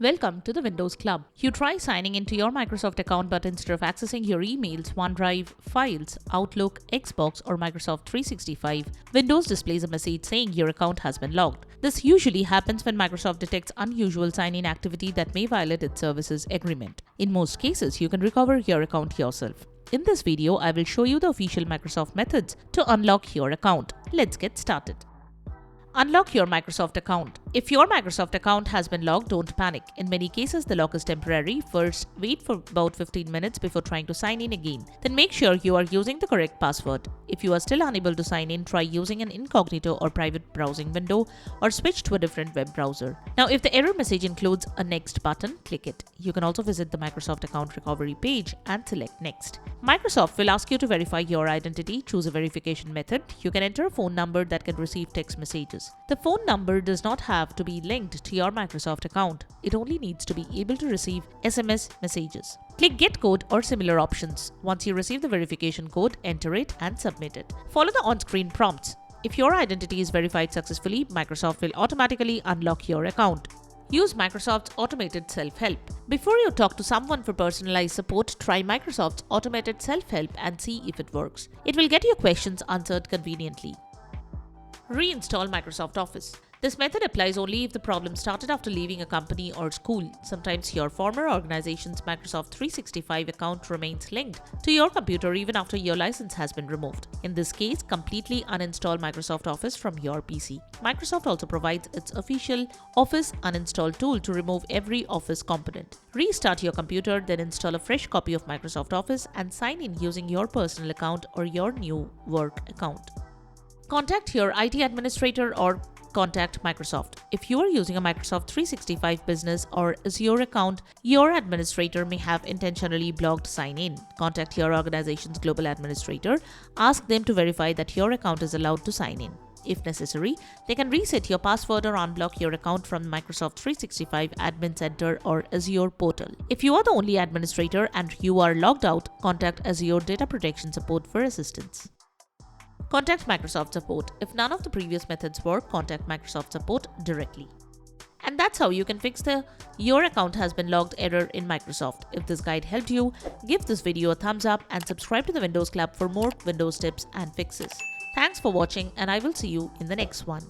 Welcome to the Windows Club. You try signing into your Microsoft account, but instead of accessing your emails, OneDrive, Files, Outlook, Xbox, or Microsoft 365, Windows displays a message saying your account has been logged. This usually happens when Microsoft detects unusual sign-in activity that may violate its services agreement. In most cases, you can recover your account yourself. In this video, I will show you the official Microsoft methods to unlock your account. Let's get started. Unlock your Microsoft account. If your Microsoft account has been logged, don't panic. In many cases, the lock is temporary. First, wait for about 15 minutes before trying to sign in again. Then make sure you are using the correct password. If you are still unable to sign in, try using an incognito or private browsing window or switch to a different web browser. Now, if the error message includes a next button, click it. You can also visit the Microsoft account recovery page and select next. Microsoft will ask you to verify your identity. Choose a verification method. You can enter a phone number that can receive text messages. The phone number does not have to be linked to your Microsoft account. It only needs to be able to receive SMS messages. Click Get Code or similar options. Once you receive the verification code, enter it and submit it. Follow the on-screen prompts. If your identity is verified successfully, Microsoft will automatically unlock your account. Use Microsoft's automated self-help. Before you talk to someone for personalized support, try Microsoft's automated self-help and see if it works. It will get your questions answered conveniently. Reinstall Microsoft Office. This method applies only if the problem started after leaving a company or school. Sometimes your former organization's Microsoft 365 account remains linked to your computer even after your license has been removed. In this case, completely uninstall Microsoft Office from your PC. Microsoft also provides its official Office Uninstall tool to remove every Office component. Restart your computer, then install a fresh copy of Microsoft Office and sign in using your personal account or your new work account. Contact your IT administrator or contact Microsoft. If you are using a Microsoft 365 Business or Azure account, your administrator may have intentionally blocked sign-in. Contact your organization's global administrator. Ask them to verify that your account is allowed to sign in. If necessary, they can reset your password or unblock your account from Microsoft 365 Admin Center or Azure portal. If you are the only administrator and you are logged out, contact Azure Data Protection Support for assistance. Contact Microsoft Support. If none of the previous methods work, contact Microsoft Support directly. And that's how you can fix the "your account has been logged" error in Microsoft. If this guide helped you, give this video a thumbs up and subscribe to the Windows Club for more Windows tips and fixes. Thanks for watching, and I will see you in the next one.